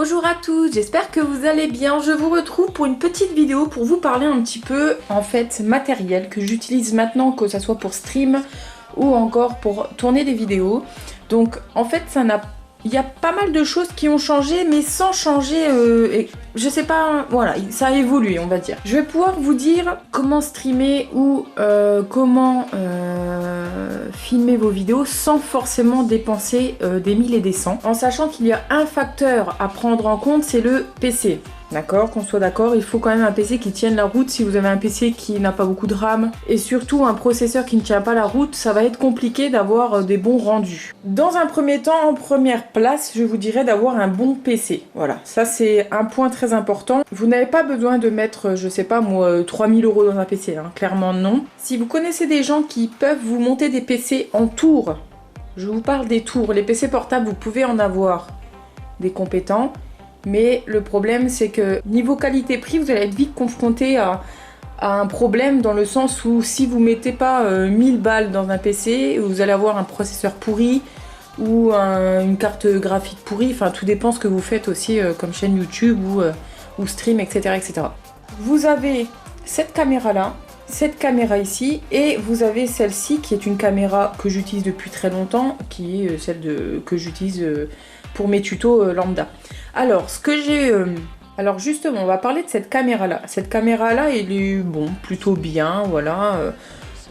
Bonjour à tous, j'espère que vous allez bien. Je vous retrouve pour une petite vidéo pour vous parler un petit peu en fait matériel que j'utilise maintenant, que ce soit pour stream ou encore pour tourner des vidéos. Donc en fait il y a pas mal de choses qui ont changé, mais sans changer, je sais pas, voilà, ça a évolué on va dire. Je vais pouvoir vous dire comment streamer ou comment filmer vos vidéos sans forcément dépenser des 1000 et des cents, en sachant qu'il y a un facteur à prendre en compte, c'est le PC. D'accord, qu'on soit d'accord, il faut quand même un PC qui tienne la route. Si vous avez un PC qui n'a pas beaucoup de RAM et surtout un processeur qui ne tient pas la route, ça va être compliqué d'avoir des bons rendus. Dans un premier temps, en première place, je vous dirais d'avoir un bon PC. Voilà, ça c'est un point très important. Vous n'avez pas besoin de mettre, je sais pas moi, 3000 € dans un PC, hein, clairement non. Si vous connaissez des gens qui peuvent vous monter des PC en tours, je vous parle des tours, les PC portables, vous pouvez en avoir des compétents. Mais le problème, c'est que niveau qualité-prix, vous allez être vite confronté à un problème dans le sens où si vous mettez pas 1000 balles dans un PC, vous allez avoir un processeur pourri ou une carte graphique pourrie. Enfin, tout dépend ce que vous faites aussi comme chaîne YouTube ou stream, etc., etc. Vous avez cette caméra-là, cette caméra ici, et vous avez celle-ci qui est une caméra que j'utilise depuis très longtemps, qui est celle que j'utilise pour mes tutos lambda. Alors, ce que j'ai... alors justement, on va parler de cette caméra-là. Cette caméra-là, elle est, bon, plutôt bien, voilà.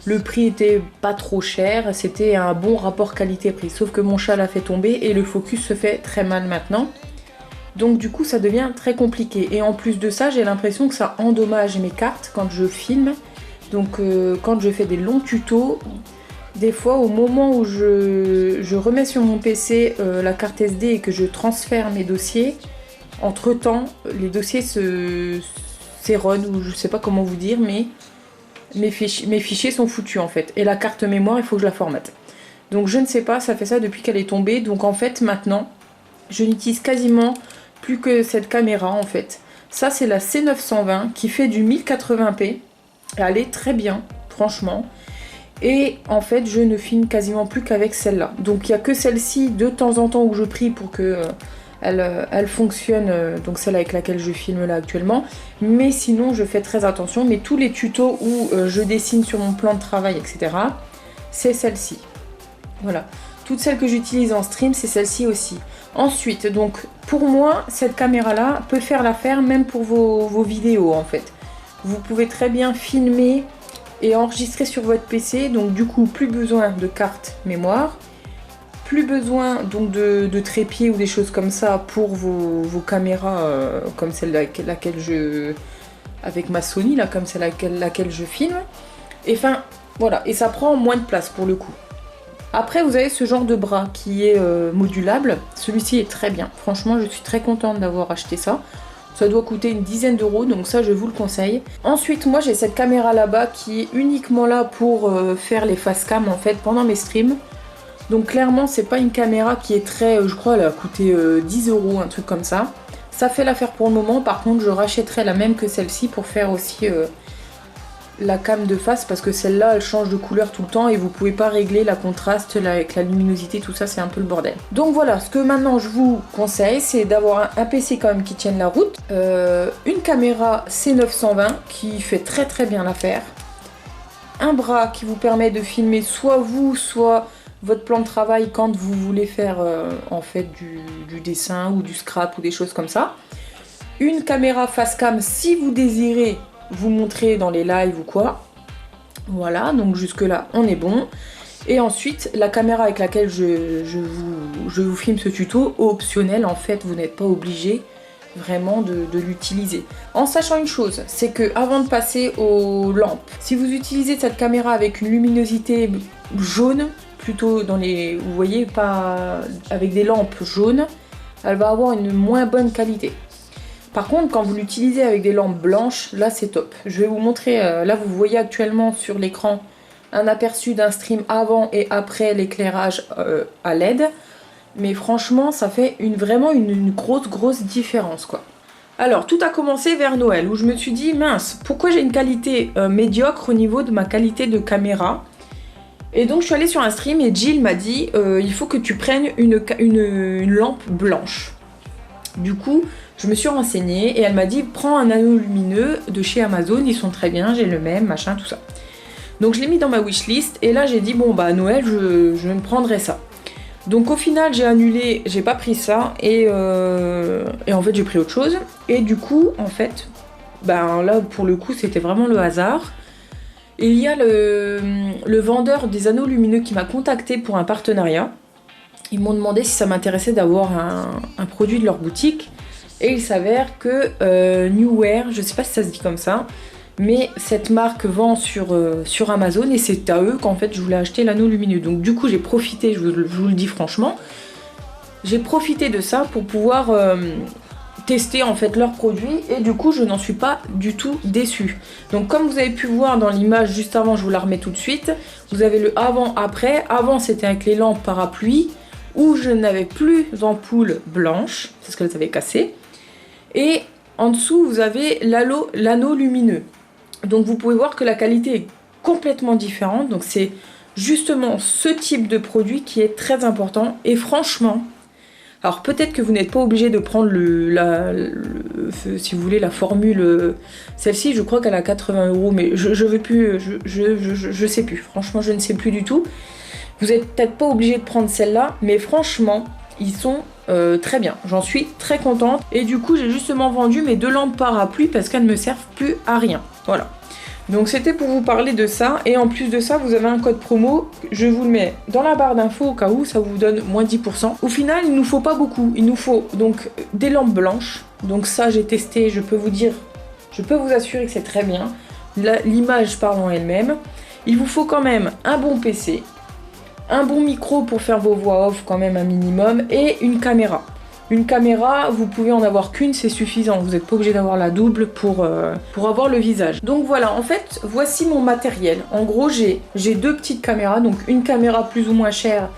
Le prix était pas trop cher, c'était un bon rapport qualité-prix. Sauf que mon chat l'a fait tomber et le focus se fait très mal maintenant. Donc du coup, ça devient très compliqué. Et en plus de ça, j'ai l'impression que ça endommage mes cartes quand je filme. Donc quand je fais des longs tutos... Des fois, au moment où je remets sur mon PC la carte SD et que je transfère mes dossiers, entre-temps, les dossiers s'éronnent, ou je sais pas comment vous dire, mais mes fichiers sont foutus en fait. Et la carte mémoire, il faut que je la formate. Donc je ne sais pas, ça fait ça depuis qu'elle est tombée. Donc en fait, maintenant, je n'utilise quasiment plus que cette caméra en fait. Ça, c'est la C920 qui fait du 1080p. Elle est très bien, franchement. Et en fait, je ne filme quasiment plus qu'avec celle-là. Donc il n'y a que celle-ci de temps en temps où je prie pour que elle fonctionne, donc celle avec laquelle je filme là actuellement. Mais sinon, je fais très attention. Mais tous les tutos où je dessine sur mon plan de travail, etc., c'est celle-ci. Voilà. Toutes celles que j'utilise en stream, c'est celle-ci aussi. Ensuite, donc pour moi, cette caméra-là peut faire l'affaire même pour vos vidéos en fait. Vous pouvez très bien filmer et enregistrer sur votre PC, donc du coup plus besoin de carte mémoire, plus besoin donc de trépied ou des choses comme ça pour vos caméras comme celle avec ma Sony là, comme celle avec laquelle je filme, et enfin voilà, et ça prend moins de place pour le coup. Après vous avez ce genre de bras qui est modulable, celui-ci est très bien, franchement je suis très contente d'avoir acheté ça. Ça doit coûter une dizaine d'euros, donc ça je vous le conseille. Ensuite, moi j'ai cette caméra là-bas qui est uniquement là pour faire les face cam en fait pendant mes streams. Donc clairement c'est pas une caméra qui est très, je crois elle a coûté 10 euros, un truc comme ça. Ça fait l'affaire pour le moment, par contre je rachèterai la même que celle-ci pour faire aussi la cam de face, parce que celle-là elle change de couleur tout le temps et vous pouvez pas régler la contraste avec la luminosité, tout ça c'est un peu le bordel. Donc voilà, ce que maintenant je vous conseille, c'est d'avoir un PC quand même qui tienne la route, une caméra C920 qui fait très très bien l'affaire, un bras qui vous permet de filmer soit vous, soit votre plan de travail quand vous voulez faire en fait du dessin ou du scrap ou des choses comme ça, une caméra face cam si vous désirez vous montrer dans les lives ou quoi. Voilà, donc jusque là on est bon. Et ensuite la caméra avec laquelle je vous filme ce tuto, optionnel en fait, vous n'êtes pas obligé vraiment de l'utiliser. En sachant une chose, c'est que avant de passer aux lampes, si vous utilisez cette caméra avec une luminosité jaune, plutôt dans les, vous voyez, pas avec des lampes jaunes, elle va avoir une moins bonne qualité. Par contre, quand vous l'utilisez avec des lampes blanches, là c'est top. Je vais vous montrer, là vous voyez actuellement sur l'écran un aperçu d'un stream avant et après l'éclairage à LED. Mais franchement, ça fait vraiment une grosse différence quoi. Alors, tout a commencé vers Noël, où je me suis dit, mince, pourquoi j'ai une qualité médiocre au niveau de ma qualité de caméra? Et donc je suis allée sur un stream et Jill m'a dit, il faut que tu prennes une lampe blanche. Du coup, je me suis renseignée et elle m'a dit prends un anneau lumineux de chez Amazon, ils sont très bien, j'ai le même, machin, tout ça. Donc je l'ai mis dans ma wishlist et là j'ai dit bon bah à Noël je me prendrai ça. Donc au final j'ai annulé, j'ai pas pris ça et en fait j'ai pris autre chose. Et du coup en fait, ben là pour le coup c'était vraiment le hasard. Il y a le vendeur des anneaux lumineux qui m'a contacté pour un partenariat. Ils m'ont demandé si ça m'intéressait d'avoir un produit de leur boutique. Et il s'avère que Newwear, je sais pas si ça se dit comme ça, mais cette marque vend sur Amazon et c'est à eux qu'en fait je voulais acheter l'anneau lumineux. Donc du coup j'ai profité, je vous le dis franchement, j'ai profité de ça pour pouvoir tester en fait leurs produits et du coup je n'en suis pas du tout déçue. Donc comme vous avez pu voir dans l'image juste avant, je vous la remets tout de suite, vous avez le avant-après. Avant c'était avec les lampes parapluies où je n'avais plus d'ampoule blanche, c'est ce qu'elles avaient cassé. Et en dessous vous avez l'anneau lumineux. Donc vous pouvez voir que la qualité est complètement différente. Donc c'est justement ce type de produit qui est très important. Et franchement, alors peut-être que vous n'êtes pas obligé de prendre si vous voulez la formule, celle-ci je crois qu'elle a 80 €, mais je veux plus, je sais plus, franchement je ne sais plus du tout. Vous n'êtes peut-être pas obligé de prendre celle-là, mais franchement ils sont très bien, j'en suis très contente. Et du coup j'ai justement vendu mes 2 lampes parapluie parce qu'elles ne me servent plus à rien. Voilà, donc c'était pour vous parler de ça. Et en plus de ça vous avez un code promo, je vous le mets dans la barre d'infos au cas où, ça vous donne moins 10%. Au final il nous faut pas beaucoup, il nous faut donc des lampes blanches. Donc ça j'ai testé, je peux vous assurer que c'est très bien. L'image parle en elle-même. Il vous faut quand même un bon PC, un bon micro pour faire vos voix off quand même un minimum, et une caméra. Une caméra, vous pouvez en avoir qu'une, c'est suffisant. Vous n'êtes pas obligé d'avoir la double pour avoir le visage. Donc voilà, en fait, voici mon matériel. En gros, j'ai 2 petites caméras, donc une caméra plus ou moins chère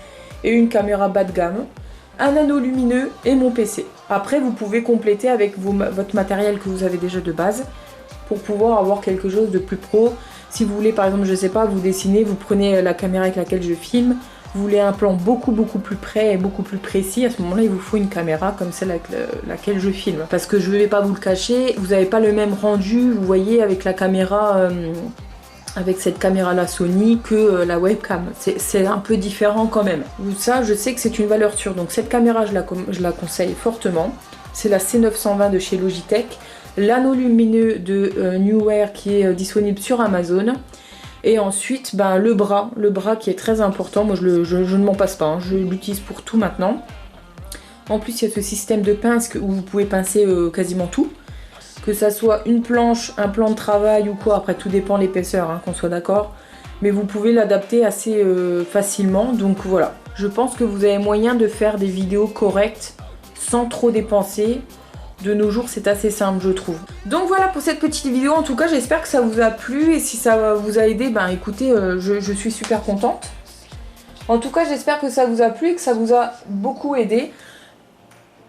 et une caméra bas de gamme, un anneau lumineux et mon PC. Après, vous pouvez compléter avec votre matériel que vous avez déjà de base pour pouvoir avoir quelque chose de plus pro. Si vous voulez par exemple, je sais pas, vous dessinez, vous prenez la caméra avec laquelle je filme, vous voulez un plan beaucoup plus près et beaucoup plus précis, à ce moment là il vous faut une caméra comme celle avec laquelle je filme. Parce que je vais pas vous le cacher, vous n'avez pas le même rendu, vous voyez, avec la caméra, avec cette caméra là Sony que la webcam. C'est un peu différent quand même. Ça je sais que c'est une valeur sûre, donc cette caméra je la conseille fortement. C'est la C920 de chez Logitech. L'anneau lumineux de Newwear qui est disponible sur Amazon. Et ensuite ben, le bras qui est très important. Moi je ne m'en passe pas, hein. Je l'utilise pour tout maintenant. En plus il y a ce système de pince où vous pouvez pincer quasiment tout. Que ça soit une planche, un plan de travail ou quoi, après tout dépend de l'épaisseur, hein, qu'on soit d'accord. Mais vous pouvez l'adapter assez facilement. Donc voilà, je pense que vous avez moyen de faire des vidéos correctes sans trop dépenser. De nos jours c'est assez simple je trouve. Donc voilà pour cette petite vidéo, en tout cas j'espère que ça vous a plu. Et si ça vous a aidé, ben écoutez, je suis super contente. En tout cas j'espère que ça vous a plu et que ça vous a beaucoup aidé.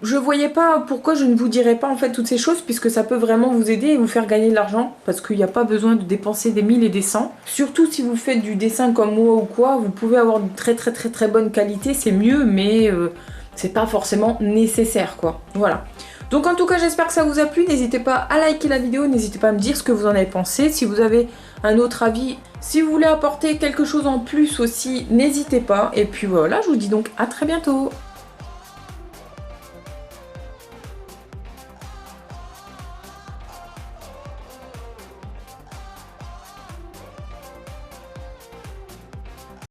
Je voyais pas pourquoi je ne vous dirais pas en fait toutes ces choses, puisque ça peut vraiment vous aider et vous faire gagner de l'argent. Parce qu'il n'y a pas besoin de dépenser des 1000 et des 100. Surtout si vous faites du dessin comme moi ou quoi, vous pouvez avoir de très bonne qualité, c'est mieux, mais c'est pas forcément nécessaire quoi. Voilà. Donc en tout cas j'espère que ça vous a plu, n'hésitez pas à liker la vidéo, n'hésitez pas à me dire ce que vous en avez pensé, si vous avez un autre avis, si vous voulez apporter quelque chose en plus aussi, n'hésitez pas. Et puis voilà, je vous dis donc à très bientôt.